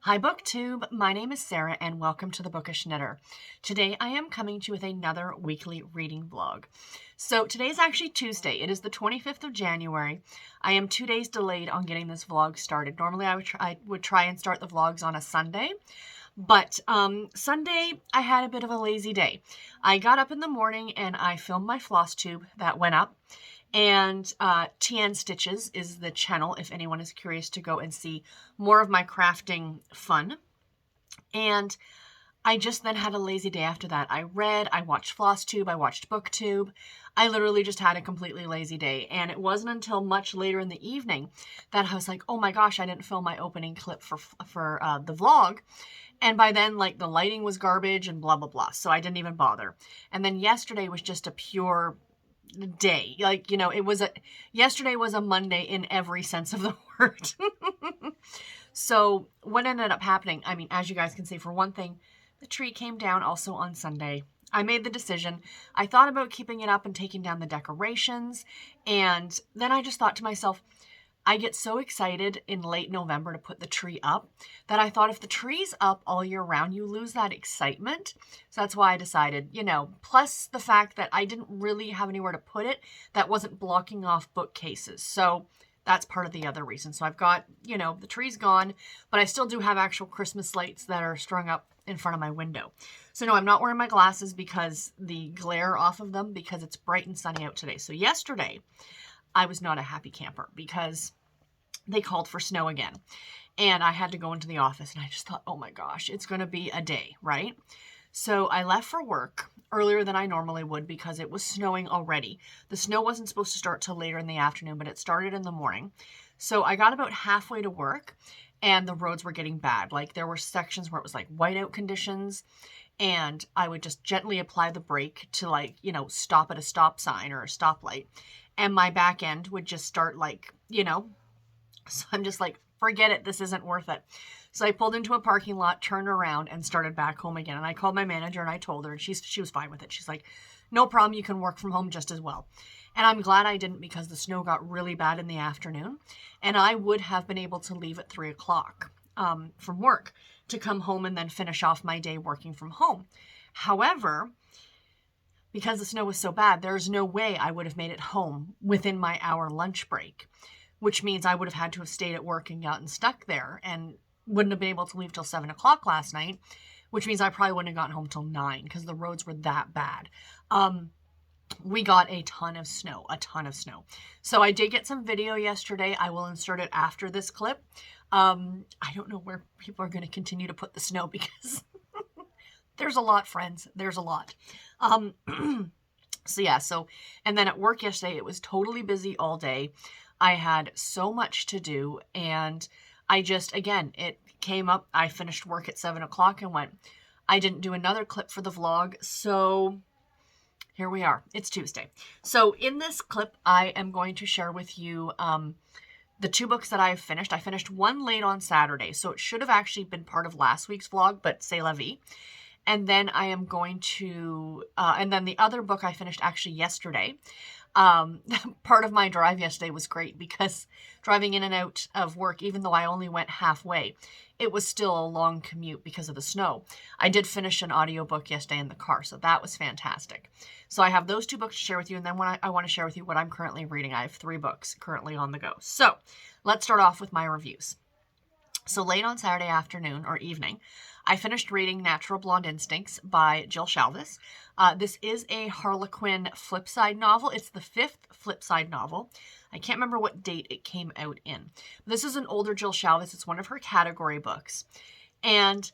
Hi BookTube, my name is Sarah and welcome to the Bookish Knitter. Today I am coming to you with another weekly reading vlog. So today is actually Tuesday. It is the 25th of January. I am 2 days delayed on getting this vlog started. Normally I would try and start the vlogs on a Sunday, but Sunday I had a bit of a lazy day. I got up in the morning and I filmed my floss tube that went up. And TN Stitches is the channel if anyone is curious to go and see more of my crafting fun. And I just then had a lazy day after that. I read, I watched FlossTube, I watched BookTube. I literally just had a completely lazy day. And it wasn't until much later in the evening that I was like, oh my gosh, I didn't film my opening clip for the vlog. And by then, like, the lighting was garbage and blah, blah, blah. So I didn't even bother. And then yesterday was just a pure day. Like, you know, yesterday was a Monday in every sense of the word. So what ended up happening, I mean, as you guys can see, for one thing, the tree came down also on Sunday. I made the decision. I thought about keeping it up and taking down the decorations. And then I just thought to myself, I get so excited in late November to put the tree up that I thought if the tree's up all year round, you lose that excitement. So that's why I decided, you know, plus the fact that I didn't really have anywhere to put it that wasn't blocking off bookcases. So that's part of the other reason. So I've got, you know, the tree's gone, but I still do have actual Christmas lights that are strung up in front of my window. So no, I'm not wearing my glasses because the glare off of them because it's bright and sunny out today. So yesterday, I was not a happy camper because they called for snow again. And I had to go into the office and I just thought, oh my gosh, it's going to be a day, right? So I left for work earlier than I normally would because it was snowing already. The snow wasn't supposed to start till later in the afternoon, but it started in the morning. So I got about halfway to work and the roads were getting bad. Like there were sections where it was like whiteout conditions and I would just gently apply the brake to, like, you know, stop at a stop sign or a stoplight. And my back end would just start, like, you know, so I'm just like, forget it. This isn't worth it. So I pulled into a parking lot, turned around and started back home again. And I called my manager and I told her, and she was fine with it. She's like, no problem. You can work from home just as well. And I'm glad I didn't because the snow got really bad in the afternoon and I would have been able to leave at 3 o'clock from work to come home and then finish off my day working from home. However, because the snow was so bad, there's no way I would have made it home within my hour lunch break, which means I would have had to have stayed at work and gotten stuck there and wouldn't have been able to leave till 7 o'clock last night, which means I probably wouldn't have gotten home till 9 because the roads were that bad. We got a ton of snow. So I did get some video yesterday. I will insert it after this clip. I don't know where people are going to continue to put the snow because there's a lot, friends. There's a lot. So yeah, and then at work yesterday, it was totally busy all day. I had so much to do and I just, again, it came up. I finished work at 7 o'clock and went, I didn't do another clip for the vlog. So here we are. It's Tuesday. So in this clip, I am going to share with you the 2 books that I've finished. I finished one late on Saturday, so it should have actually been part of last week's vlog, but c'est la vie. And then I am going to, and then the other book I finished actually yesterday. Part of my drive yesterday was great because driving in and out of work, even though I only went halfway, it was still a long commute because of the snow. I did finish an audiobook yesterday in the car, so that was fantastic. So I have those 2 books to share with you, and then I want to share with you what I'm currently reading. I have 3 books currently on the go. So let's start off with my reviews. So late on Saturday afternoon or evening, I finished reading Natural Blonde Instincts by Jill Shalvis. This is a Harlequin Flipside novel. It's the 5th Flipside novel. I can't remember what date it came out in. This is an older Jill Shalvis. It's one of her category books. And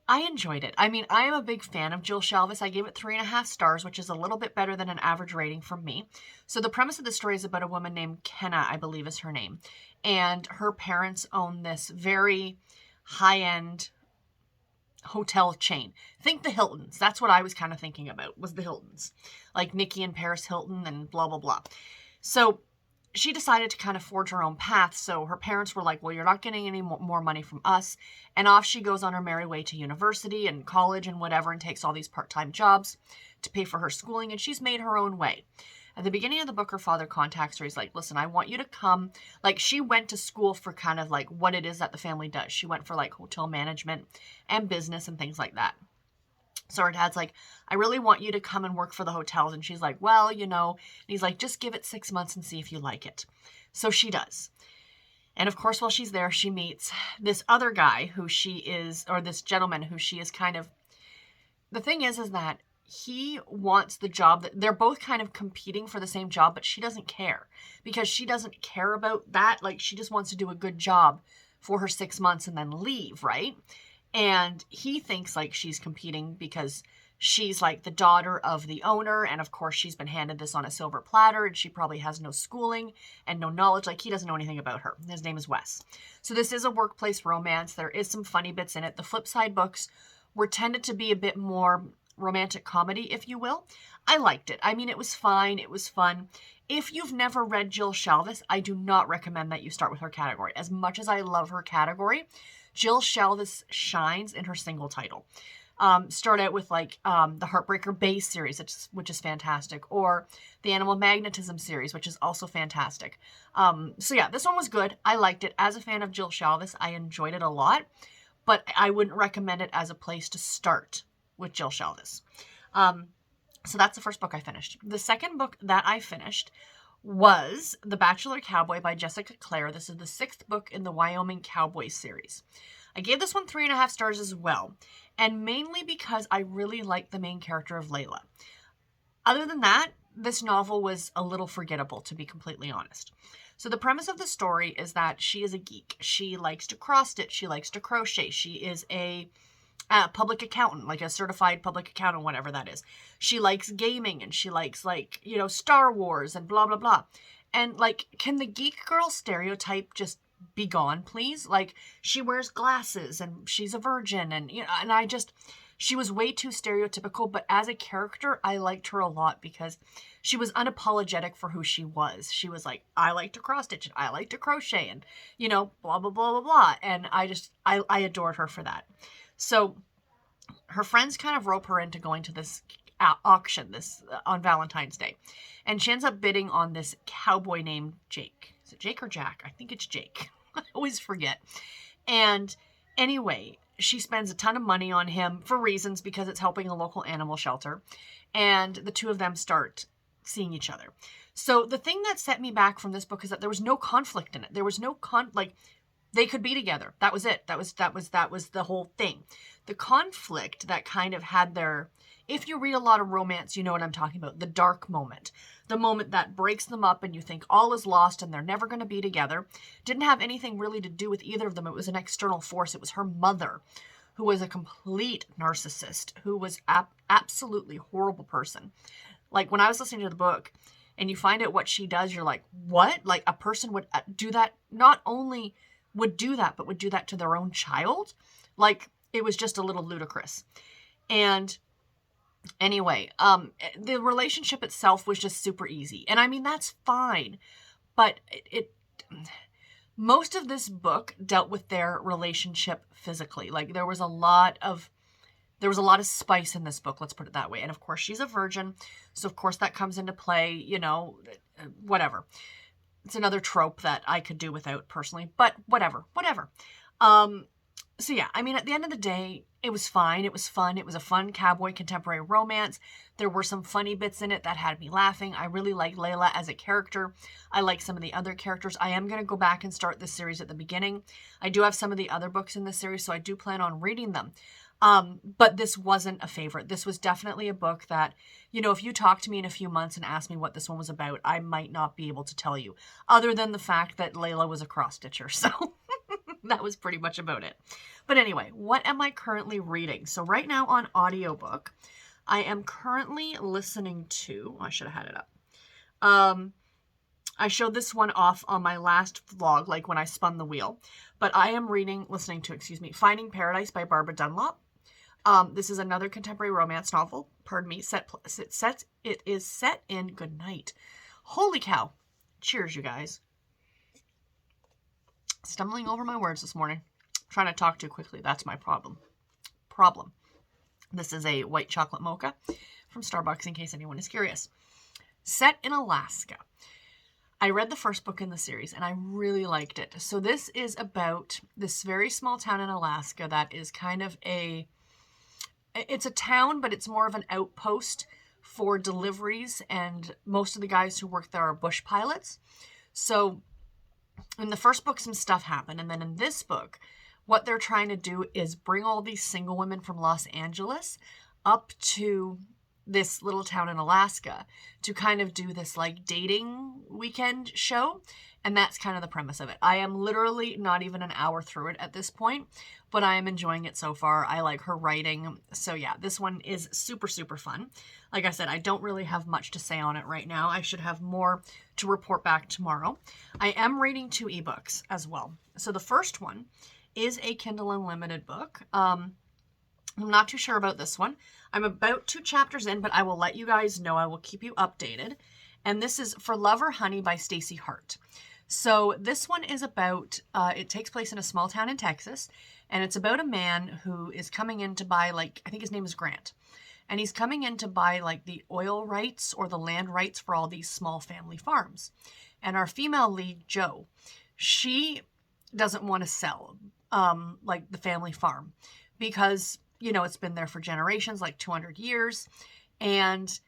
I enjoyed it. I mean, I am a big fan of Jill Shalvis. I gave it 3.5 stars, which is a little bit better than an average rating from me. So the premise of the story is about a woman named Kenna, I believe is her name. And her parents own this very high-end hotel chain. Think the Hiltons. That's what I was kind of thinking about, was the Hiltons. Like Nikki and Paris Hilton and blah, blah, blah. So she decided to kind of forge her own path. So her parents were like, well, you're not getting any more money from us. And off she goes on her merry way to university and college and whatever and takes all these part-time jobs to pay for her schooling. And she's made her own way. At the beginning of the book, her father contacts her. He's like, listen, I want you to come. Like, she went to school for kind of like what it is that the family does. She went for like hotel management and business and things like that. So her dad's like, I really want you to come and work for the hotels. And she's like, well, you know, and he's like, just give it 6 months and see if you like it. So she does. And of course, while she's there, she meets this other guy who she is, or this gentleman who she is kind of, the thing is that he wants the job that they're both kind of competing for the same job, but she doesn't care because she doesn't care about that. Like, she just wants to do a good job for her 6 months and then leave, right? And he thinks like she's competing because she's like the daughter of the owner. And of course, she's been handed this on a silver platter and she probably has no schooling and no knowledge. Like, he doesn't know anything about her. His name is Wes. So this is a workplace romance. There is some funny bits in it. The flip side books were tended to be a bit more romantic comedy, if you will. I liked it. I mean, it was fine. It was fun. If you've never read Jill Shalvis, I do not recommend that you start with her category. As much as I love her category, Jill Shalvis shines in her single title. Start out with like the Heartbreaker Bay series, which is fantastic, or the Animal Magnetism series, which is also fantastic. So yeah, this one was good. I liked it. As a fan of Jill Shalvis, I enjoyed it a lot, but I wouldn't recommend it as a place to start with Jill Shalvis. So that's the first book I finished. The second book that I finished was The Bachelor Cowboy by Jessica Clare. This is the 6th book in the Wyoming Cowboy series. I gave this one 3.5 stars as well, and mainly because I really liked the main character of Layla. Other than that, this novel was a little forgettable, to be completely honest. So the premise of the story is that she is a geek. She likes to cross stitch. She likes to crochet. She is a public accountant, like a certified public accountant, whatever that is. She likes gaming and she likes, like, you know, Star Wars and blah, blah, blah. And like, can the geek girl stereotype just be gone, please? Like, she wears glasses and she's a virgin and, you know, and she was way too stereotypical, but as a character, I liked her a lot because she was unapologetic for who she was. She was like, I like to cross stitch and I like to crochet and, you know, blah, blah, blah, blah, blah. And I adored her for that. So her friends kind of rope her into going to this auction on Valentine's Day. And she ends up bidding on this cowboy named Jake. Is it Jake or Jack? I think it's Jake. I always forget. And anyway, she spends a ton of money on him for reasons, because it's helping a local animal shelter. And the two of them start seeing each other. So the thing that set me back from this book is that there was no conflict in it. There was no they could be together. That was it. That was the whole thing. The conflict that kind of had if you read a lot of romance, you know what I'm talking about. The dark moment. The moment that breaks them up and you think all is lost and they're never going to be together. Didn't have anything really to do with either of them. It was an external force. It was her mother, who was a complete narcissist, who was absolutely horrible person. Like, when I was listening to the book and you find out what she does, you're like, what? Like, a person would do that, not only would do that, but would do that to their own child? Like, it was just a little ludicrous. And anyway, the relationship itself was just super easy. And I mean, that's fine. But most of this book dealt with their relationship physically. Like, there was a lot of spice in this book, let's put it that way. And of course, she's a virgin. So of course that comes into play, you know, whatever. It's another trope that I could do without personally, but whatever. So yeah, I mean, at the end of the day, it was fine. It was fun. It was a fun cowboy contemporary romance. There were some funny bits in it that had me laughing. I really like Layla as a character. I like some of the other characters. I am going to go back and start this series at the beginning. I do have some of the other books in this series, so I do plan on reading them. But this wasn't a favorite. This was definitely a book that, you know, if you talk to me in a few months and ask me what this one was about, I might not be able to tell you, other than the fact that Layla was a cross-stitcher. So that was pretty much about it. But anyway, what am I currently reading? So right now on audiobook, I am currently listening to, I should have had it up. I showed this one off on my last vlog, like when I spun the wheel, but I am listening to Finding Paradise by Barbara Dunlop. This is another contemporary romance novel. Pardon me. It is set in, good night. Holy cow. Cheers, you guys. Stumbling over my words this morning. Trying to talk too quickly. That's my problem. This is a white chocolate mocha from Starbucks, in case anyone is curious. set in Alaska. I read the first book in the series and I really liked it. So this is about this very small town in Alaska that is kind of it's a town, but it's more of an outpost for deliveries, and most of the guys who work there are bush pilots. So in the first book, some stuff happened, and then in this book, what they're trying to do is bring all these single women from Los Angeles up to this little town in Alaska to kind of do this like dating weekend show. And that's kind of the premise of it. I am literally not even an hour through it at this point, but I am enjoying it so far. I like her writing. So yeah, this one is super, super fun. Like I said, I don't really have much to say on it right now. I should have more to report back tomorrow. I am reading 2 ebooks as well. So the first one is a Kindle Unlimited book. I'm not too sure about this one. I'm about 2 chapters in, but I will let you guys know. I will keep you updated. And this is For Love or Honey by Stacey Hart. So this one is about, it takes place in a small town in Texas, and it's about a man who is coming in to buy, like, I think his name is Grant. And he's coming in to buy, like, the oil rights or the land rights for all these small family farms. And our female lead, Jo, she doesn't want to sell, like, the family farm because, you know, it's been there for generations, like 200 years. And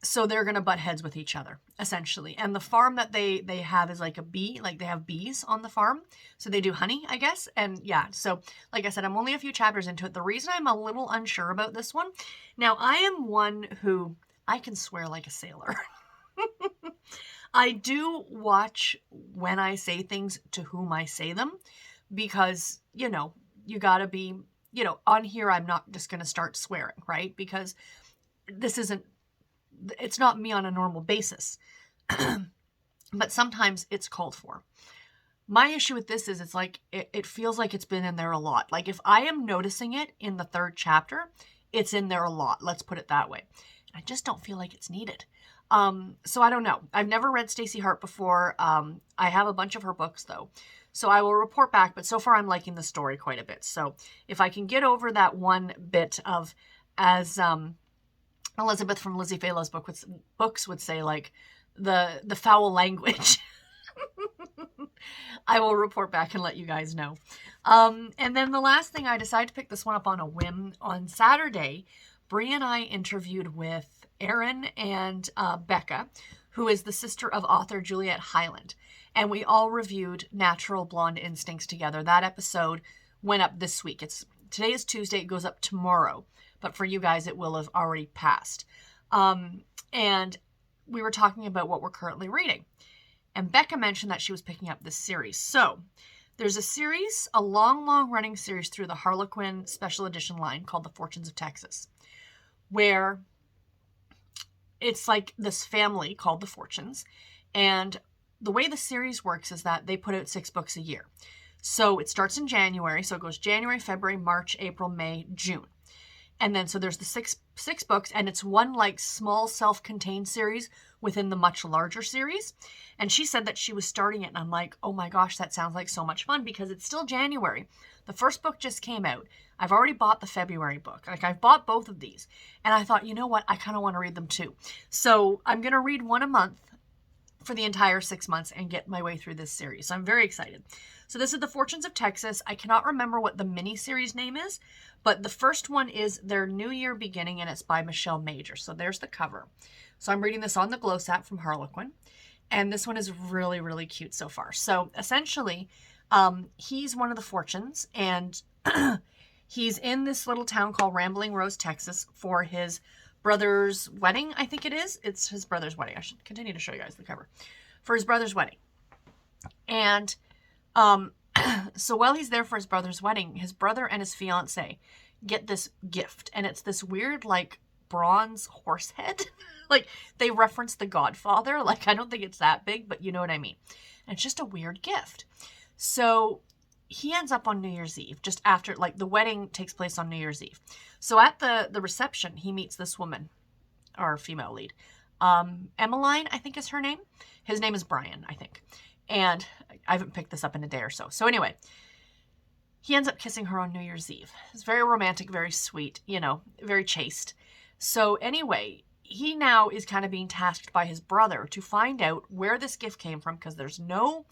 so they're going to butt heads with each other, essentially. And the farm that they have is like a bee, like they have bees on the farm. So they do honey, I guess. And yeah, so like I said, I'm only a few chapters into it. The reason I'm a little unsure about this one, now I am one who, I can swear like a sailor. I do watch when I say things to whom I say them because, you know, you got to be, you know, on here, I'm not just going to start swearing, right? Because this isn't, it's not me on a normal basis, but sometimes it's called for. My issue with this is it's like, it feels like it's been in there a lot. Like if I am noticing it in the 3rd chapter, it's in there a lot. Let's put it that way. I just don't feel like it's needed. So I don't know. I've never read Stacey Hart before. I have a bunch of her books though. So I will report back, but so far I'm liking the story quite a bit. So if I can get over that one bit of, as, Elizabeth from Lizzie Fayla's books would say, like, the foul language. I will report back and let you guys know. And then the last thing, I decided to pick this one up on a whim. On Saturday, Bree and I interviewed with Erin and Becca, who is the sister of author Juliet Hyland. And we all reviewed Natural Blonde Instincts together. That episode went up this week. Today is Tuesday. It goes up tomorrow. But for you guys, it will have already passed. And we were talking about what we're currently reading. And Becca mentioned that she was picking up this series. So there's a series, a long running series through the Harlequin special edition line called The Fortunes of Texas, where it's like this family called the Fortunes. And the way the series works is that they put out 6 books a year. So it starts in January. So it goes January, February, March, April, May, June. And then, so there's the six books, and it's one like small self-contained series within the much larger series. And she said that she was starting it, and I'm like, oh my gosh, that sounds like so much fun because it's still January. The first book just came out. I've already bought the February book. Like, I've bought both of these. And I thought, you know what? I kind of want to read them too. So I'm going to read one a month for the entire 6 months and get my way through this series. So I'm very excited. So this is The Fortunes of Texas. I cannot remember what the mini-series name is, but the first one is Their New Year Beginning, and it's by Michelle Major. So there's the cover. So I'm reading this on the Glow Sap from Harlequin, and this one is really, really cute so far. So essentially, he's one of the Fortunes, and he's in this little town called Rambling Rose, Texas for his brother's wedding, I think it is. It's his brother's wedding. I should continue to show you guys the cover. For his brother's wedding. And so while he's there for his brother's wedding, his brother and his fiance get this gift. And it's this weird, like, bronze horse head. Like, they reference The Godfather. Like, I don't think it's that big, but you know what I mean. And it's just a weird gift. So he ends up on New Year's Eve, just after, like, the wedding takes place on New Year's Eve. So at the reception, he meets this woman, our female lead. Emmeline, I think is her name. His name is Brian, I think. And I haven't picked this up in a day or so. So anyway, he ends up kissing her on New Year's Eve. It's very romantic, very sweet, you know, very chaste. So anyway, he now is kind of being tasked by his brother to find out where this gift came from, because there's no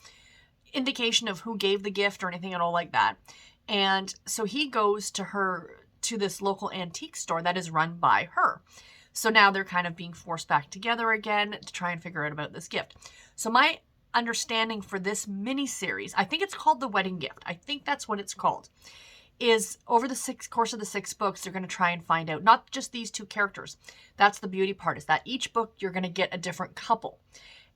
indication of who gave the gift or anything at all like that. And so he goes to this local antique store that is run by her. So now they're kind of being forced back together again to try and figure out about this gift. So my understanding for this mini series, I think it's called The Wedding Gift. I think that's what it's called. Is over the course of the 6 books, they're going to try and find out not just these 2 characters. That's the beauty part, is that each book you're going to get a different couple.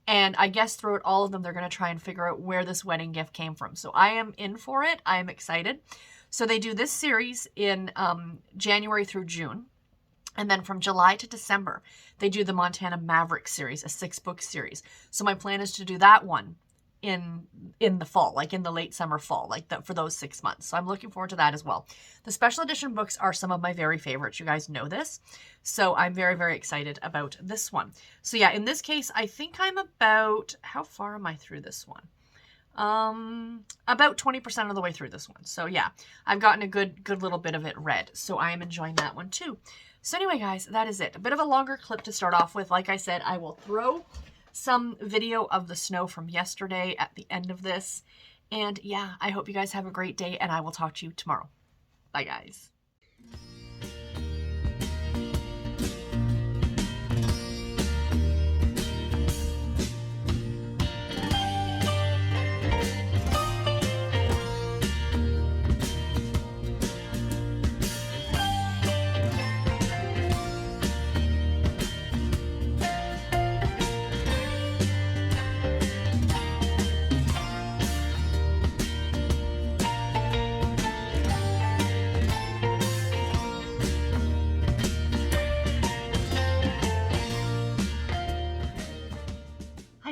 And I guess throughout all of them, they're going to try and figure out where this wedding gift came from. So I am in for it. I am excited. So they do this series in January through June. And then from July to December, they do the Montana Maverick series, a 6-book series. So my plan is to do that one in the fall, like in the late summer fall, like that, for those 6 months. So I'm looking forward to that as well. The special edition books are some of my very favorites. You guys know this. So I'm very, very excited about this one. So yeah, in this case, I think I'm about, how far am I through this one? About 20% of the way through this one. So yeah, I've gotten a good little bit of it read. So I am enjoying that one too. So anyway, guys, that is it. A bit of a longer clip to start off with. Like I said, I will throw some video of the snow from yesterday at the end of this. And yeah, I hope you guys have a great day, and I will talk to you tomorrow. Bye, guys.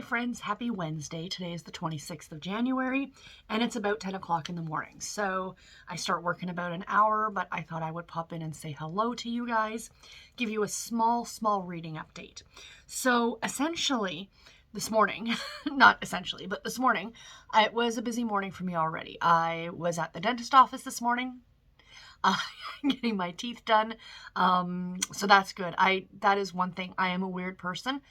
Friends, happy Wednesday. Today is the 26th of January, and it's about 10 o'clock in the morning. So I start work in about an hour, but I thought I would pop in and say hello to you guys, give you a small reading update. So essentially, this morning, not essentially, but this morning, it was a busy morning for me already. I was at the dentist office this morning, getting my teeth done. So that's good. That is one thing. I am a weird person.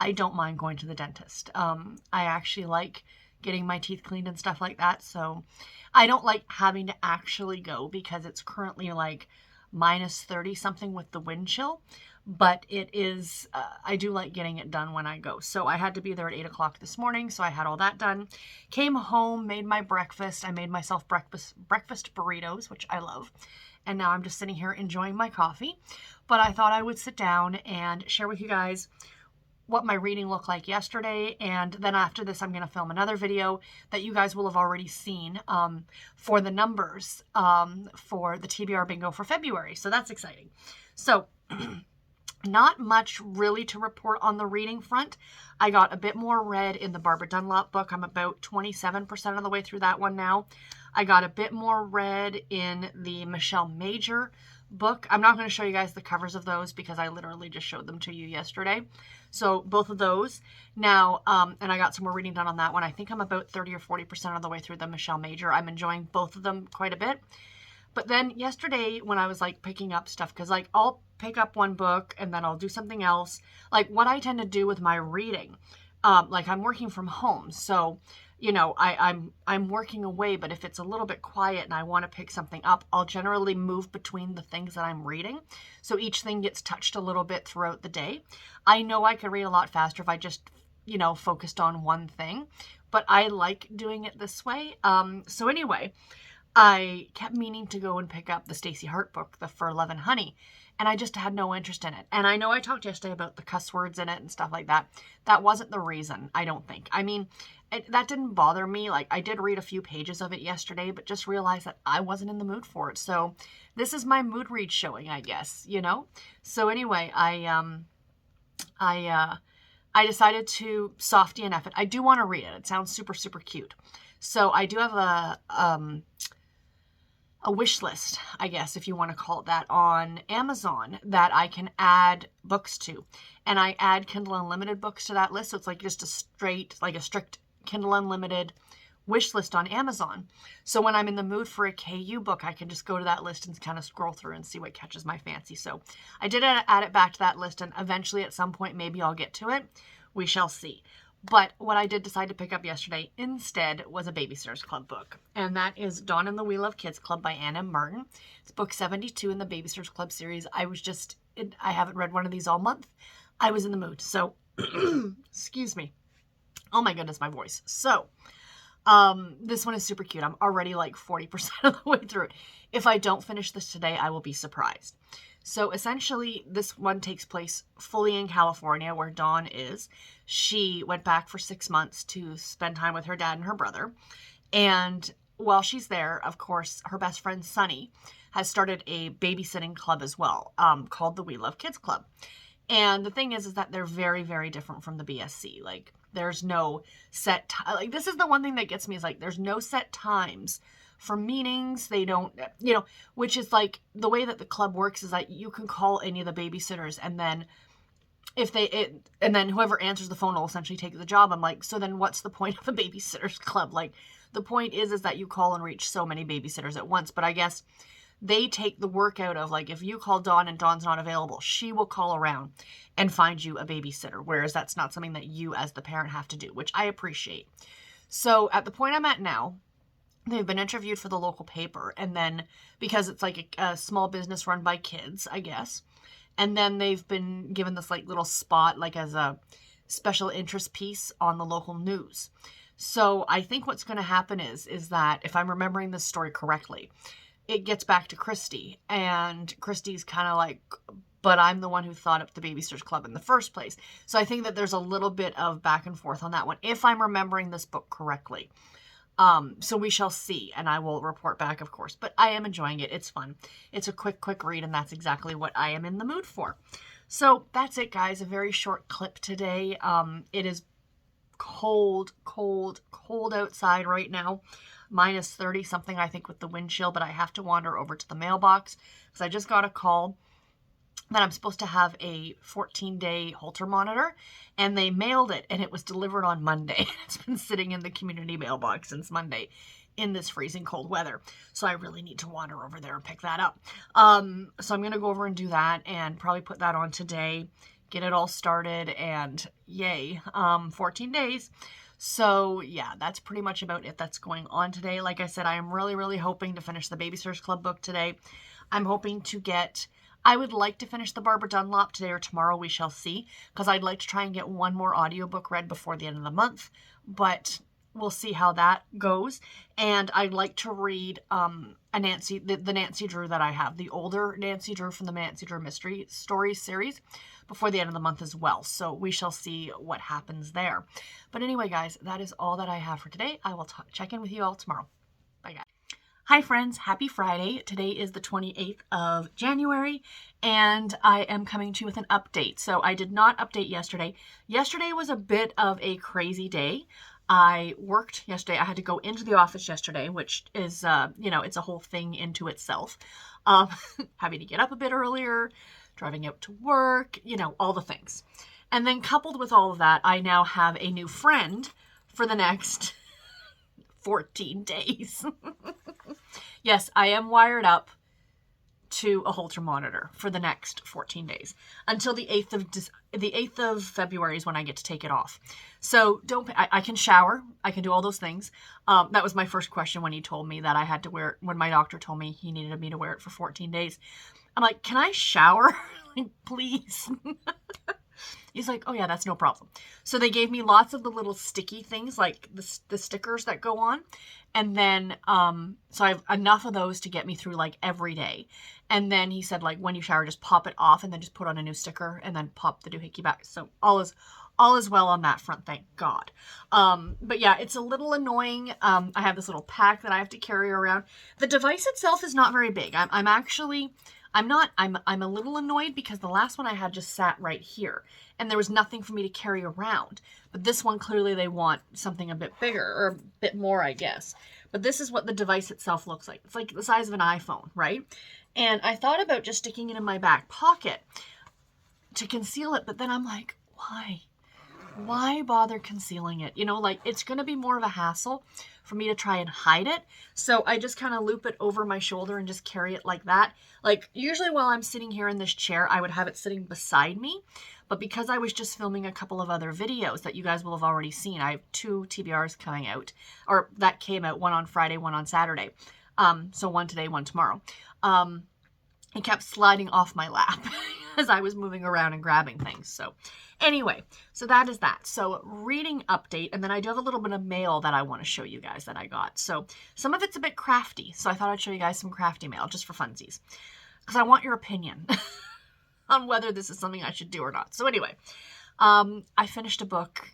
I don't mind going to the dentist. I actually like getting my teeth cleaned and stuff like that. So I don't like having to actually go, because it's currently like minus 30 something with the wind chill. But it is, I do like getting it done when I go. So I had to be there at 8 o'clock this morning. So I had all that done. Came home, made my breakfast. I made myself breakfast burritos, which I love. And now I'm just sitting here enjoying my coffee. But I thought I would sit down and share with you guys what my reading looked like yesterday, and then after this I'm going to film another video that you guys will have already seen for the numbers for the TBR bingo for February. So that's exciting. So not much really to report on the reading front. I got a bit more read in the Barbara Dunlop book. I'm about 27% of the way through that one now. I got a bit more read in the Michelle Major book. I'm not going to show you guys the covers of those because I literally just showed them to you yesterday. So both of those now, and I got some more reading done on that one. I think I'm about 30 or 40% of the way through the Michelle Major. I'm enjoying both of them quite a bit. But then yesterday when I was like picking up stuff, because like I'll pick up one book and then I'll do something else. Like what I tend to do with my reading, like I'm working from home. So you know, I'm working away, but if it's a little bit quiet and I want to pick something up, I'll generally move between the things that I'm reading. So each thing gets touched a little bit throughout the day. I know I could read a lot faster if I just, you know, focused on one thing, but I like doing it this way. So anyway, I kept meaning to go and pick up the Stacey Hart book, the For Love and Honey, and I just had no interest in it. And I know I talked yesterday about the cuss words in it and stuff like that. That wasn't the reason, I don't think. I mean, that didn't bother me. Like, I did read a few pages of it yesterday, but just realized that I wasn't in the mood for it. So this is my mood read showing, I guess, you know? So anyway, I decided to softy and F it. I do want to read it. It sounds super, super cute. So I do have a wish list, I guess, if you want to call it that, on Amazon that I can add books to. And I add Kindle Unlimited books to that list. So it's like just a strict Kindle Unlimited wish list on Amazon. So when I'm in the mood for a KU book, I can just go to that list and kind of scroll through and see what catches my fancy. So I did add it back to that list, and eventually at some point, maybe I'll get to it. We shall see. But what I did decide to pick up yesterday instead was a Babysitter's Club book. And that is Dawn and the We Love Kids Club by Ann M. Martin. It's book 72 in the Babysitter's Club series. I haven't read one of these all month. I was in the mood. So, excuse me. Oh my goodness, my voice. So, this one is super cute. I'm already like 40% of the way through it. If I don't finish this today, I will be surprised. So essentially, this one takes place fully in California, where Dawn is. She went back for 6 months to spend time with her dad and her brother. And while she's there, of course, her best friend, Sunny, has started a babysitting club as well, called the We Love Kids Club. And the thing is that they're very, very different from the BSC. Like, there's no set time. Like, this is the one thing that gets me is, like, there's no set times for meetings. They don't, which is like the way that the club works is that you can call any of the babysitters, and then and then whoever answers the phone will essentially take the job. I'm like, so then what's the point of a babysitter's club? Like, the point is that you call and reach so many babysitters at once. But I guess they take the work out of, like, if you call Dawn and Dawn's not available, she will call around and find you a babysitter. Whereas that's not something that you as the parent have to do, which I appreciate. So at the point I'm at now, they've been interviewed for the local paper, and then because it's like a small business run by kids, I guess, and then they've been given this like little spot like as a special interest piece on the local news. So I think what's going to happen is that if I'm remembering this story correctly, it gets back to Christy, and Christy's kind of like, but I'm the one who thought up the Babysitters Club in the first place. So I think that there's a little bit of back and forth on that one, if I'm remembering this book correctly. So we shall see, and I will report back, of course, but I am enjoying it. It's fun. It's a quick read, and that's exactly what I am in the mood for. So that's it, guys. A very short clip today. It is cold outside right now. Minus 30 something, I think, with the wind chill, but I have to wander over to the mailbox because I just got a call that I'm supposed to have a 14-day Holter monitor, and they mailed it, and it was delivered on Monday. It's been sitting in the community mailbox since Monday in this freezing cold weather. So I really need to wander over there and pick that up. So I'm going to go over and do that and probably put that on today, get it all started, and yay, 14 days. So yeah, that's pretty much about it that's going on today. Like I said, I am really hoping to finish the Babysitters Club book today. I'm hoping to I would like to finish the Barbara Dunlop today or tomorrow. We shall see, because I'd like to try and get one more audiobook read before the end of the month, but we'll see how that goes. And I'd like to read the Nancy Drew that I have, the older Nancy Drew from the Nancy Drew Mystery Stories series, before the end of the month as well. So we shall see what happens there. But anyway, guys, that is all that I have for today. I will check in with you all tomorrow. Bye, guys. Hi friends, happy Friday. Today is the 28th of January, and I am coming to you with an update. So I did not update yesterday. Yesterday was a bit of a crazy day. I worked yesterday. I had to go into the office yesterday, which is, it's a whole thing into itself. Having to get up a bit earlier, driving out to work, all the things. And then coupled with all of that, I now have a new friend for the next 14 days. Yes, I am wired up to a Holter monitor for the next 14 days until the 8th of February is when I get to take it off. So I can shower. I can do all those things. That was my first question when he told me that I had to wear it, when my doctor told me he needed me to wear it for 14 days. I'm like, can I shower? Like, please. He's like, oh yeah, that's no problem. So they gave me lots of the little sticky things, like the stickers that go on. And then, so I have enough of those to get me through like every day. And then he said, like, when you shower, just pop it off and then just put on a new sticker and then pop the doohickey back. So all is well on that front, thank God. But yeah, it's a little annoying. I have this little pack that I have to carry around. The device itself is not very big. I'm a little annoyed because the last one I had just sat right here and there was nothing for me to carry around. But this one, clearly they want something a bit bigger, or a bit more, I guess. But this is what the device itself looks like. It's like the size of an iPhone, right? And I thought about just sticking it in my back pocket to conceal it, but then I'm like, why? Why bother concealing it? Like, it's going to be more of a hassle for me to try and hide it. So I just kind of loop it over my shoulder and just carry it like that. Like usually while I'm sitting here in this chair, I would have it sitting beside me. But because I was just filming a couple of other videos that you guys will have already seen, I have 2 TBRs coming out, or that came out, one on Friday, one on Saturday. So one today, one tomorrow. It kept sliding off my lap as I was moving around and grabbing things. So anyway, so that is that. So reading update, and then I do have a little bit of mail that I want to show you guys that I got. So some of it's a bit crafty, so I thought I'd show you guys some crafty mail just for funsies, because I want your opinion on whether this is something I should do or not. So anyway, I finished a book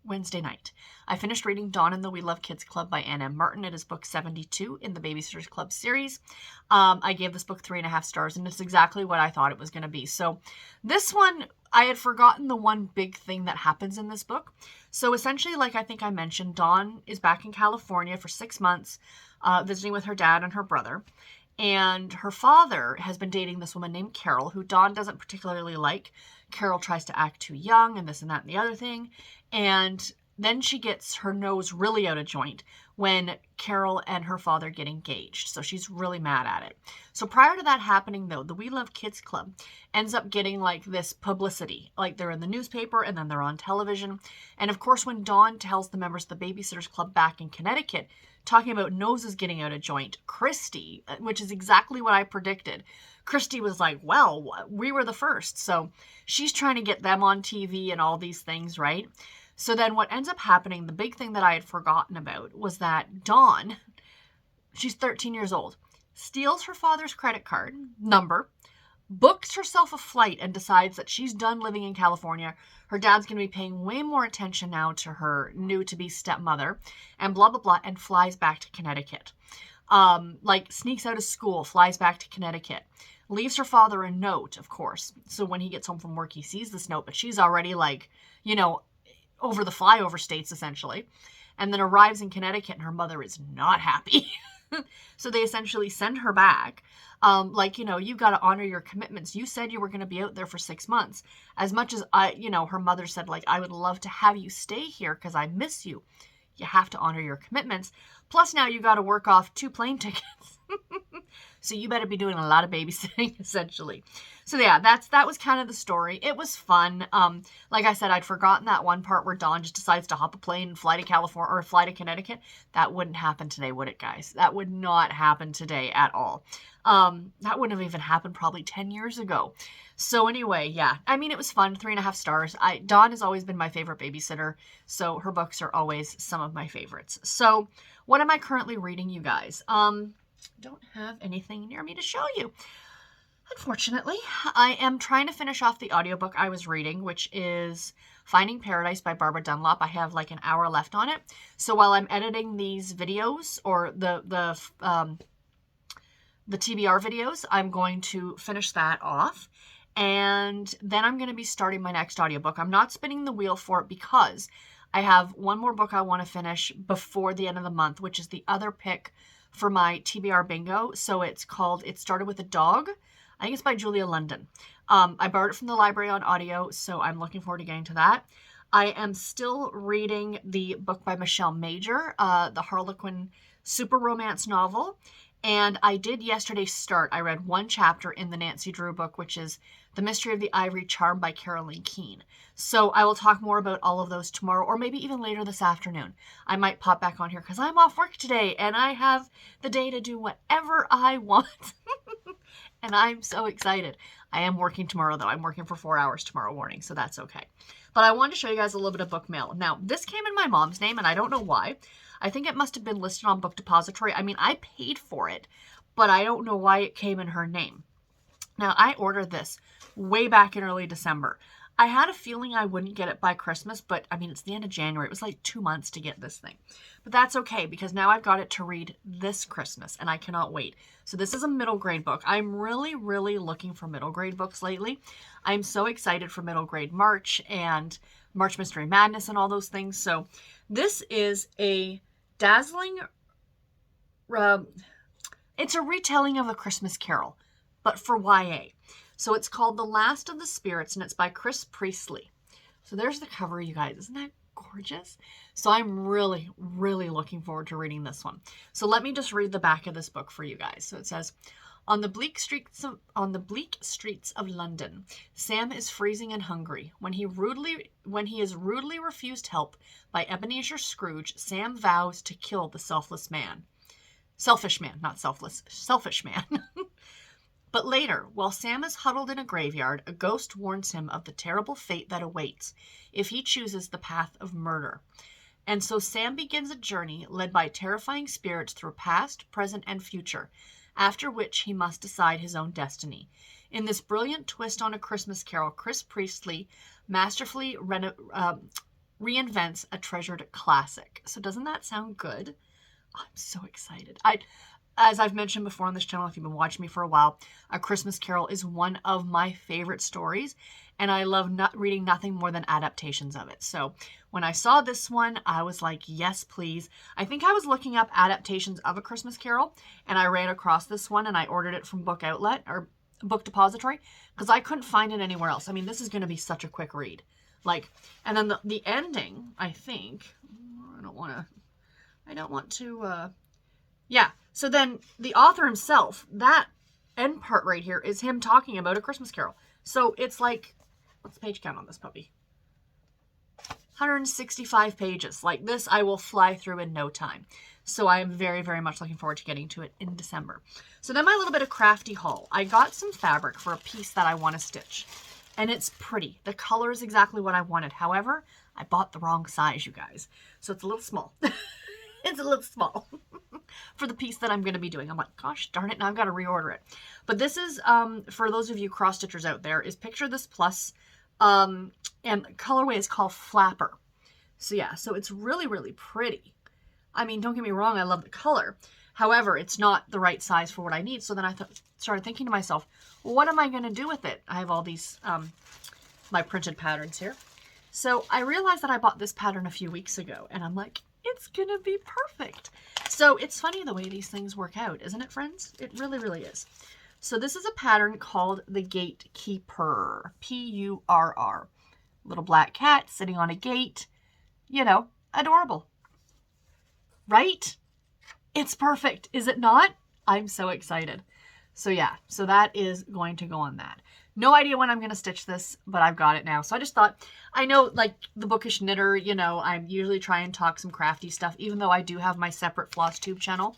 Wednesday night. I finished reading Dawn and the We Love Kids Club by Ann M. Martin. It is book 72 in the Babysitters Club series. I gave this book 3.5 stars, and it's exactly what I thought it was going to be. So this one, I had forgotten the one big thing that happens in this book. So essentially, like I think I mentioned, Dawn is back in California for 6 months, visiting with her dad and her brother. And her father has been dating this woman named Carol, who Dawn doesn't particularly like. Carol tries to act too young and this and that and the other thing. And then she gets her nose really out of joint when Carol and her father get engaged. So she's really mad at it. So prior to that happening, though, the We Love Kids Club ends up getting like this publicity. Like they're in the newspaper and then they're on television. And of course, when Dawn tells the members of the Babysitters Club back in Connecticut, talking about noses getting out of joint, Christy, which is exactly what I predicted, Christy was like, well, we were the first. So she's trying to get them on TV and all these things, right? So then what ends up happening, the big thing that I had forgotten about, was that Dawn, she's 13 years old, steals her father's credit card number, books herself a flight, and decides that she's done living in California. Her dad's going to be paying way more attention now to her new-to-be stepmother, and blah, blah, blah, and flies back to Connecticut. Like sneaks out of school, flies back to Connecticut, leaves her father a note, of course. So when he gets home from work, he sees this note, but she's already like, you know, over the flyover states, essentially, and then arrives in Connecticut, and her mother is not happy. So they essentially send her back. Like, you know, you got to honor your commitments. You said you were going to be out there for 6 months. As much as her mother said, like, I would love to have you stay here because I miss you. You have to honor your commitments. Plus now you got to work off 2 plane tickets. So you better be doing a lot of babysitting, essentially. So yeah, that was kind of the story. It was fun. Like I said, I'd forgotten that one part where Dawn just decides to hop a plane and fly to California or fly to Connecticut. That wouldn't happen today, would it, guys? That would not happen today at all. That wouldn't have even happened probably 10 years ago. So anyway, yeah, I mean, it was fun. 3.5 stars. Dawn has always been my favorite babysitter, so her books are always some of my favorites. So what am I currently reading, you guys? Don't have anything near me to show you. Unfortunately, I am trying to finish off the audiobook I was reading, which is Finding Paradise by Barbara Dunlop. I have like an hour left on it. So while I'm editing these videos, or the TBR videos, I'm going to finish that off. And then I'm going to be starting my next audiobook. I'm not spinning the wheel for it because I have one more book I want to finish before the end of the month, which is the other pick for my TBR bingo. So it's called It Started With a Dog. I think it's by Julia London. I borrowed it from the library on audio, so I'm looking forward to getting to that. I am still reading the book by Michelle Major, the Harlequin super romance novel. And I did yesterday start. I read 1 chapter in the Nancy Drew book, which is The Mystery of the Ivory Charm by Caroline Keene. So I will talk more about all of those tomorrow, or maybe even later this afternoon. I might pop back on here because I'm off work today and I have the day to do whatever I want. And I'm so excited. I am working tomorrow, though. I'm working for 4 hours tomorrow morning, so that's okay. But I wanted to show you guys a little bit of book mail. Now, this came in my mom's name, and I don't know why. I think it must have been listed on Book Depository. I mean, I paid for it, but I don't know why it came in her name. Now, I ordered this way back in early December. I had a feeling I wouldn't get it by Christmas, but I mean, it's the end of January. It was like 2 months to get this thing. But that's okay, because now I've got it to read this Christmas, and I cannot wait. So this is a middle grade book. I'm really, really looking for middle grade books lately. I'm so excited for middle grade March and March Mystery Madness and all those things. So this is a dazzling, it's a retelling of A Christmas Carol, but for YA. So it's called The Last of the Spirits, and it's by Chris Priestley. So there's the cover, you guys. Isn't that gorgeous. So I'm really, really looking forward to reading this one. So let me just read the back of this book for you guys. So it says, on the bleak streets of London, Sam is freezing and hungry. When he is rudely refused help by Ebenezer Scrooge, Sam vows to kill the selfish man. But later, while Sam is huddled in a graveyard, a ghost warns him of the terrible fate that awaits if he chooses the path of murder. And so Sam begins a journey led by terrifying spirits through past, present, and future, after which he must decide his own destiny. In this brilliant twist on A Christmas Carol, Chris Priestley masterfully reinvents a treasured classic. So doesn't that sound good? I'm so excited. As I've mentioned before on this channel, if you've been watching me for a while, A Christmas Carol is one of my favorite stories, and I love reading nothing more than adaptations of it. So when I saw this one, I was like, yes, please. I think I was looking up adaptations of A Christmas Carol, and I ran across this one, and I ordered it from Book Outlet, or Book Depository, because I couldn't find it anywhere else. I mean, this is going to be such a quick read. And then the ending, I think, I don't want to, yeah. So then the author himself, that end part right here is him talking about A Christmas Carol. So it's like, what's the page count on this puppy? 165 pages. Like this, I will fly through in no time. So I am very, very much looking forward to getting to it in December. So then my little bit of crafty haul. I got some fabric for a piece that I want to stitch. And it's pretty. The color is exactly what I wanted. However, I bought the wrong size, you guys. So it's a little small. It's a little small for the piece that I'm going to be doing. I'm like, gosh darn it, now I've got to reorder it. But this is, for those of you cross stitchers out there, is Picture This Plus, and colorway is called Flapper. So yeah, so it's really, really pretty. I mean, don't get me wrong, I love the color. However, it's not the right size for what I need. So then I started thinking to myself, well, what am I going to do with it? I have all these, my printed patterns here. So I realized that I bought this pattern a few weeks ago, and I'm like, it's gonna be perfect. So it's funny the way these things work out, isn't it, friends? It really, really is. So this is a pattern called the Gatekeeper, P-U-R-R. Little black cat sitting on a gate, you know, adorable. Right? It's perfect, is it not? I'm so excited. So yeah, so that is going to go on that. No idea when I'm going to stitch this, but I've got it now. So I just thought, I know like the Bookish Knitter, you know, I usually try and talk some crafty stuff, even though I do have my separate floss tube channel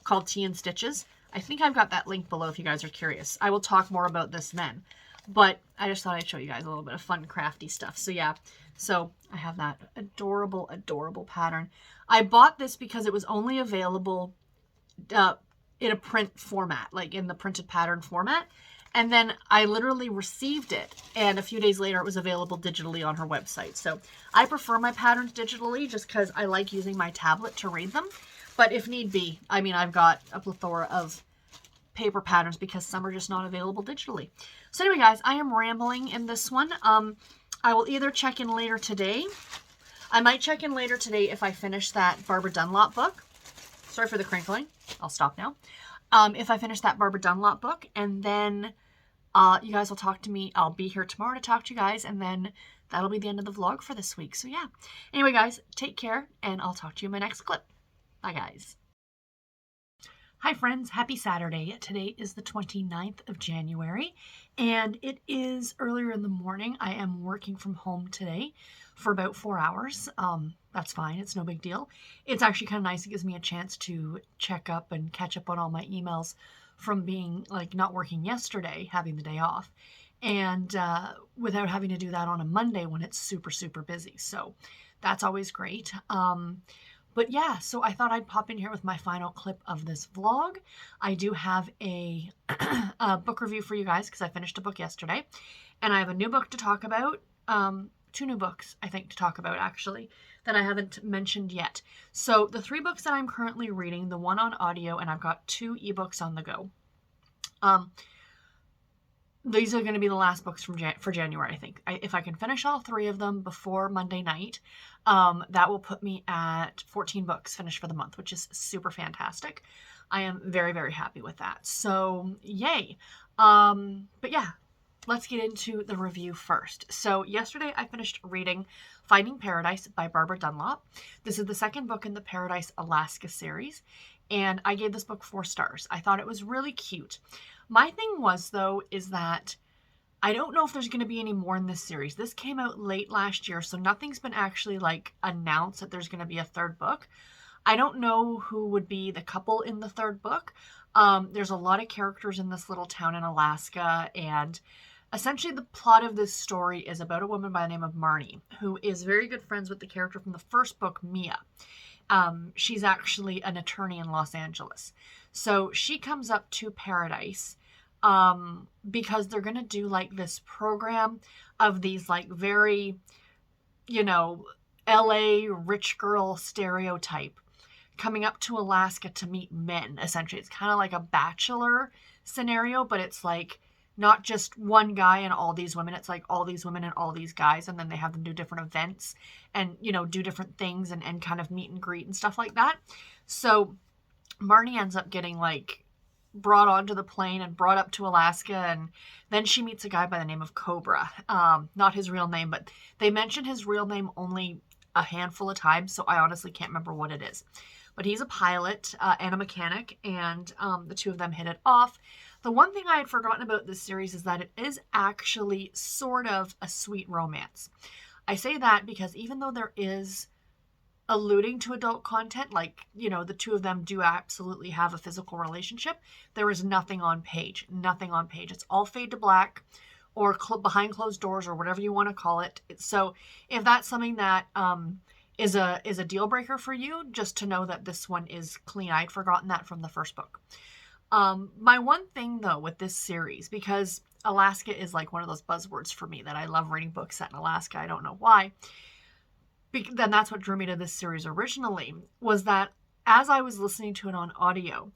called Tea and Stitches. I think I've got that link below if you guys are curious. I will talk more about this then, but I just thought I'd show you guys a little bit of fun crafty stuff. So yeah, so I have that adorable, adorable pattern. I bought this because it was only available in a print format, like in the printed pattern format. And then I literally received it, and a few days later it was available digitally on her website. So I prefer my patterns digitally just because I like using my tablet to read them. But if need be, I mean, I've got a plethora of paper patterns because some are just not available digitally. So anyway, guys, I am rambling in this one. I will either check in later today. I might check in later today if I finish that Barbara Dunlop book. Sorry for the crinkling. I'll stop now. If I finish that Barbara Dunlop book, and then you guys will talk to me. I'll be here tomorrow to talk to you guys, and then that'll be the end of the vlog for this week. So yeah. Anyway, guys, take care, and I'll talk to you in my next clip. Bye, guys. Hi, friends. Happy Saturday. Today is the 29th of January, and it is earlier in the morning. I am working from home today for about 4 hours. That's fine. It's no big deal. It's actually kind of nice. It gives me a chance to check up and catch up on all my emails from being like not working yesterday, having the day off, and without having to do that on a Monday when it's super, super busy. So that's always great. But yeah, so I thought I'd pop in here with my final clip of this vlog. I do have a book review for you guys because I finished a book yesterday, and I have a new book to talk about. 2 new books, I think, to talk about, actually, that I haven't mentioned yet. So the 3 books that I'm currently reading, the one on audio, and I've got 2 ebooks on the go. These are going to be the last books for January, I think. If I can finish all 3 of them before Monday night, that will put me at 14 books finished for the month, which is super fantastic. I am very, very happy with that. So, yay. But yeah, let's get into the review first. So yesterday I finished reading Finding Paradise by Barbara Dunlop. This is the second book in the Paradise Alaska series, and I gave this book 4 stars. I thought it was really cute. My thing was, though, is that I don't know if there's going to be any more in this series. This came out late last year, so nothing's been actually like announced that there's going to be a third book. I don't know who would be the couple in the third book. There's a lot of characters in this little town in Alaska, and essentially the plot of this story is about a woman by the name of Marnie, who is very good friends with the character from the first book, Mia. She's actually an attorney in Los Angeles. So she comes up to Paradise because they're going to do like this program of these like very, LA rich girl stereotype coming up to Alaska to meet men, essentially. It's kind of like a bachelor scenario, but it's like not just one guy and all these women. It's like all these women and all these guys, and then they have them do different events and, do different things and kind of meet and greet and stuff like that. So Marnie ends up getting like brought onto the plane and brought up to Alaska, and then she meets a guy by the name of Cobra. Not his real name, but they mention his real name only a handful of times, so I honestly can't remember what it is. But he's a pilot and a mechanic, and the two of them hit it off. The one thing I had forgotten about this series is that it is actually sort of a sweet romance. I say that because even though there is alluding to adult content, like, the two of them do absolutely have a physical relationship, there is nothing on page. It's all fade to black or behind closed doors or whatever you want to call it. So if that's something that is a deal breaker for you, just to know that this one is clean. I'd forgotten that from the first book. My one thing though with this series, because Alaska is like one of those buzzwords for me, that I love reading books set in Alaska. I don't know why. Then that's what drew me to this series originally, was that as I was listening to it on audio,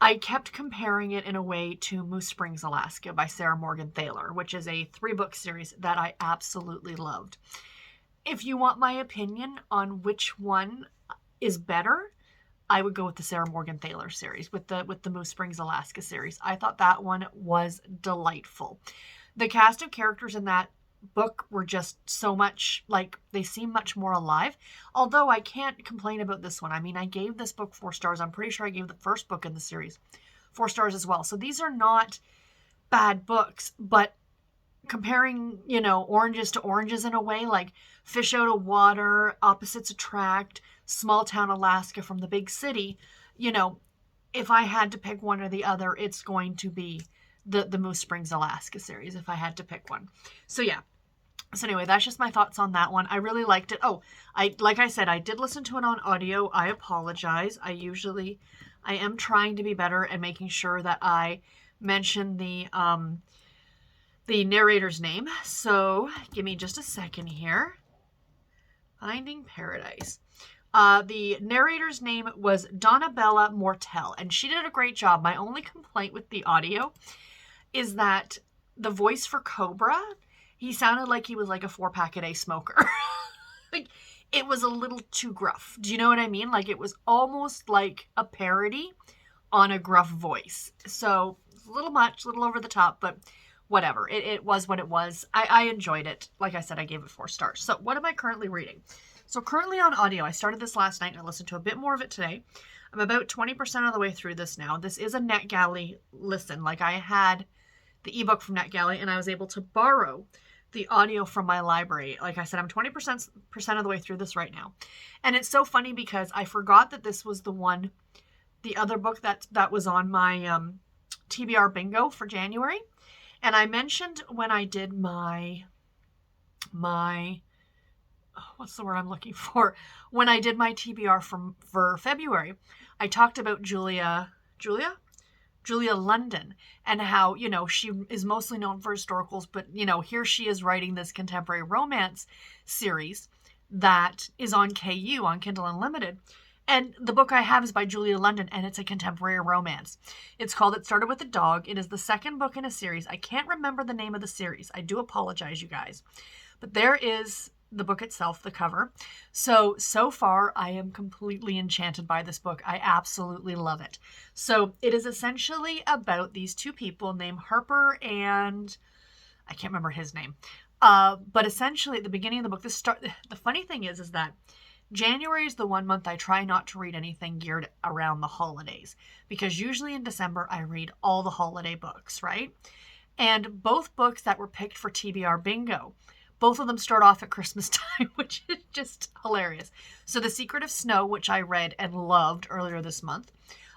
I kept comparing it in a way to Moose Springs, Alaska by Sarah Morgan Thaler, which is a 3-book series that I absolutely loved. If you want my opinion on which one is better, I would go with the Sarah Morgan Thaler series, with the Moose Springs, Alaska series. I thought that one was delightful. The cast of characters in that book were just so much, like, they seem much more alive. Although I can't complain about this one. I mean, I gave this book 4 stars. I'm pretty sure I gave the first book in the series 4 stars as well. So these are not bad books, but comparing, oranges to oranges in a way, like Fish Out of Water, Opposites Attract, Small Town Alaska from the Big City, if I had to pick one or the other, it's going to be the Moose Springs, Alaska series, if I had to pick one. So yeah. So anyway, that's just my thoughts on that one. I really liked it. Like I said, I did listen to it on audio. I apologize. I am trying to be better and making sure that I mention the narrator's name. So give me just a second here. Finding Paradise. The narrator's name was Donabella Mortel, and she did a great job. My only complaint with the audio is that the voice for Cobra, he sounded like he was like a 4-pack-a-day smoker. Like, it was a little too gruff. Do you know what I mean? Like, it was almost like a parody on a gruff voice. So, a little much, a little over the top, but whatever. It was what it was. I enjoyed it. Like I said, I gave it 4 stars. So, what am I currently reading? So, currently on audio, I started this last night and I listened to a bit more of it today. I'm about 20% of the way through this now. This is a NetGalley listen. Like, I had the ebook from NetGalley, and I was able to borrow the audio from my library. Like I said, I'm 20% of the way through this right now. And it's so funny because I forgot that this was the other book that was on my TBR bingo for January. And I mentioned when I did my what's the word I'm looking for? When I did my TBR for February, I talked about Julia London, and how, she is mostly known for historicals, but, here she is writing this contemporary romance series that is on KU, on Kindle Unlimited. And the book I have is by Julia London, and it's a contemporary romance. It's called It Started With a Dog. It is the second book in a series. I can't remember the name of the series. I do apologize, you guys. But there is the book itself, the cover. So far, I am completely enchanted by this book. I absolutely love it. So it is essentially about these two people named Harper and I can't remember his name. But essentially at the beginning of the book, the funny thing is that January is the one month I try not to read anything geared around the holidays, because usually in December I read all the holiday books, right? And both books that were picked for TBR Bingo, both of them start off at Christmas time, which is just hilarious. So The Secret of Snow, which I read and loved earlier this month,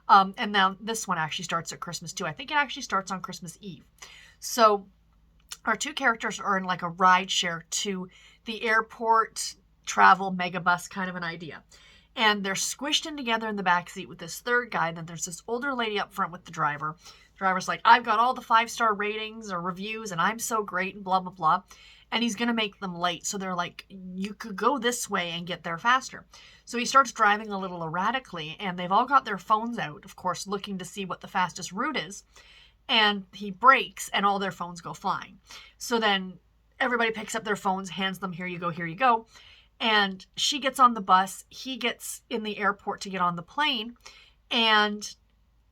and now this one actually starts at Christmas too. I think it actually starts on Christmas Eve. So our two characters are in like a ride share to the airport travel megabus kind of an idea. And they're squished in together in the back seat with this third guy. And then there's this older lady up front with the driver. The driver's like, I've got all the 5-star ratings or reviews and I'm so great and blah, blah, blah. And he's going to make them late. So they're like, you could go this way and get there faster. So he starts driving a little erratically and they've all got their phones out, of course, looking to see what the fastest route is. And he brakes and all their phones go flying. So then everybody picks up their phones, hands them, here you go, here you go. And she gets on the bus. He gets in the airport to get on the plane. And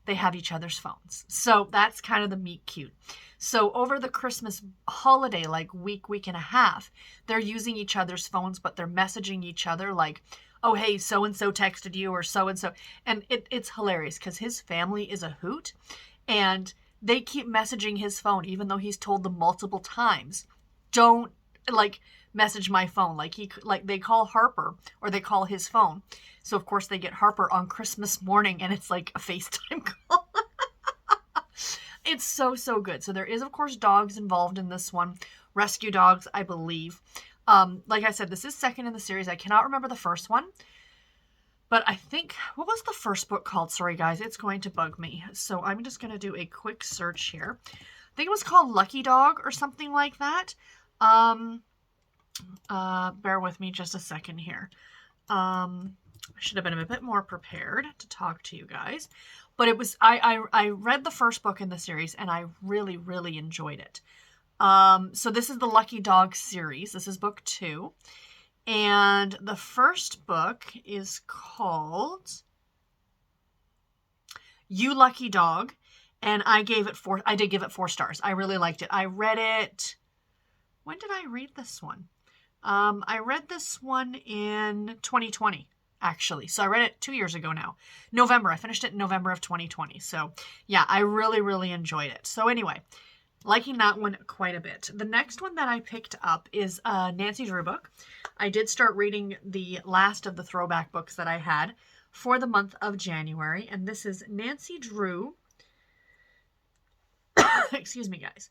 they have each other's phones. So that's kind of the meet cute. So over the Christmas holiday, like week and a half, they're using each other's phones, but they're messaging each other like, oh, hey, so-and-so texted you or so-and-so. And it's hilarious because his family is a hoot. And they keep messaging his phone, even though he's told them multiple times, don't message my phone. They call Harper or they call his phone. So of course they get Harper on Christmas morning and it's like a FaceTime call. It's so good. So there is of course dogs involved in this one. Rescue dogs, I believe. Like I said, this is second in the series. I cannot remember the first one. But I think, what was the first book called? Sorry guys, it's going to bug me. So I'm just going to do a quick search here. I think it was called Lucky Dog or something like that. Bear with me just a second here. I should have been a bit more prepared to talk to you guys. But it was, I read the first book in the series and I really enjoyed it. So this is the Lucky Dog series. This is book 2. And the first book is called You Lucky Dog. And I did give it 4 stars. I really liked it. I read it. When did I read this one? I read this one in 2020, actually. So I read it 2 years ago now. November. I finished it in November of 2020. So yeah, I really enjoyed it. So anyway, liking that one quite a bit. The next one that I picked up is a Nancy Drew book. I did start reading the last of the throwback books that I had for the month of January. And this is Nancy Drew. Excuse me, guys.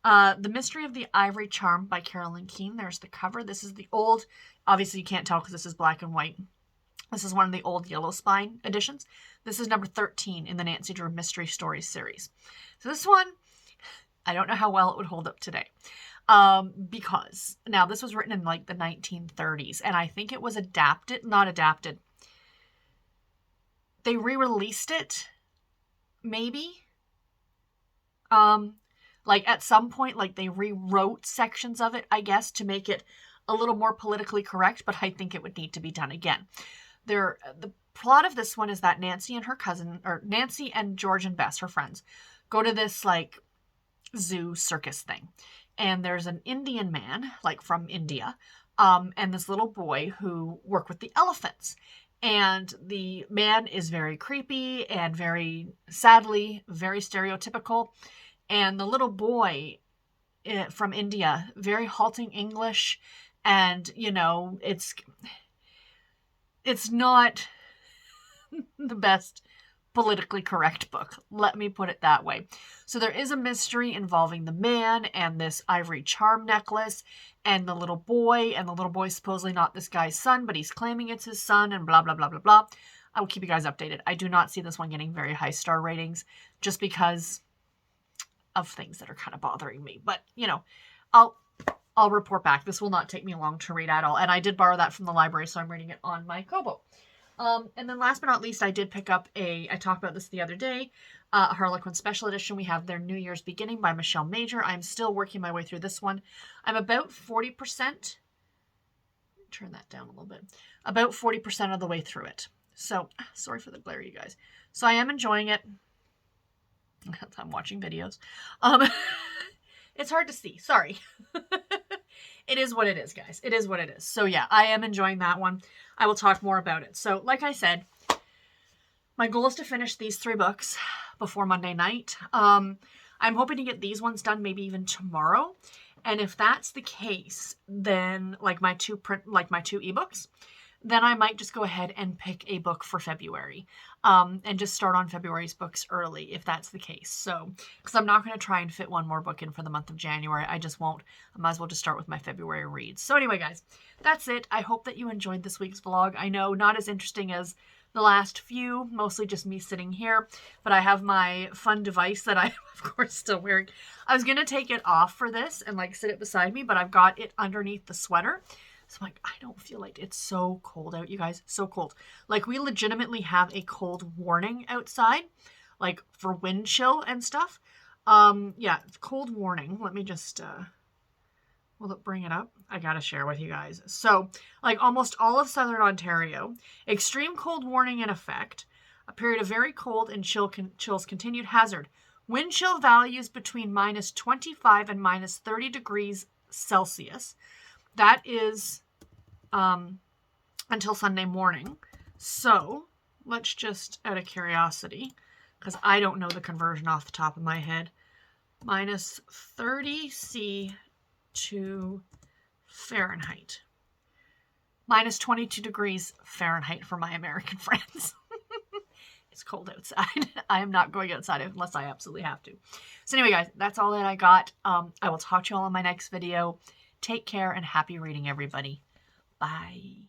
The Mystery of the Ivory Charm by Carolyn Keene. There's the cover. This is the old, obviously you can't tell because this is black and white. This is one of the old Yellow Spine editions. This is number 13 in the Nancy Drew Mystery Stories series. So this one, I don't know how well it would hold up today. Because now this was written in like the 1930s and I think it was not adapted. They re-released it, maybe. Like at some point, like they rewrote sections of it, I guess, to make it a little more politically correct, but I think it would need to be done again. The plot of this one is that Nancy and her cousin, or Nancy and George and Bess, her friends, go to this like zoo circus thing. And there's an Indian man, like from India, and this little boy who work with the elephants. And the man is very creepy and sadly, very stereotypical. And the little boy from India, very halting English. And, it's not the best politically correct book. Let me put it that way. So there is a mystery involving the man and this ivory charm necklace and the little boy. And the little boy's supposedly not this guy's son, but he's claiming it's his son and blah, blah, blah, blah, blah. I will keep you guys updated. I do not see this one getting very high star ratings just because of things that are kind of bothering me. But, I'll report back. This will not take me long to read at all. And I did borrow that from the library, so I'm reading it on my Kobo. And then last but not least, I did pick up I talked about this the other day, Harlequin Special Edition. We have their New Year's Beginning by Michelle Major. I'm still working my way through this one. I'm about 40%. Turn that down a little bit. About 40% of the way through it. So, sorry for the glare, you guys. So I am enjoying it. I'm watching videos. It's hard to see. Sorry. It is what it is, guys. It is what it is. So yeah, I am enjoying that one. I will talk more about it. So like I said, my goal is to finish these 3 books before Monday night. I'm hoping to get these ones done maybe even tomorrow. And if that's the case, then like my 2 ebooks, then I might just go ahead and pick a book for February, and just start on February's books early if that's the case. So, because I'm not going to try and fit one more book in for the month of January. I just won't. I might as well just start with my February reads. So anyway, guys, that's it. I hope that you enjoyed this week's vlog. I know not as interesting as the last few, mostly just me sitting here, but I have my fun device that I'm, of course, still wearing. I was going to take it off for this and like sit it beside me, but I've got it underneath the sweater. So I'm like, I don't feel like it's so cold out, you guys. So cold. Like, we legitimately have a cold warning outside, like for wind chill and stuff. Yeah, cold warning. Let me just, will it bring it up? I gotta share with you guys. So, like almost all of southern Ontario, extreme cold warning in effect. A period of very cold and chills continued. Hazard. Wind chill values between -25 and -30 degrees Celsius. That is until Sunday morning. So let's just, out of curiosity, because I don't know the conversion off the top of my head, -30°C to Fahrenheit. -22 degrees Fahrenheit for my American friends. It's cold outside. I am not going outside unless I absolutely have to. So anyway, guys, that's all that I got. I will talk to you all in my next video. Take care and happy reading, everybody. Bye.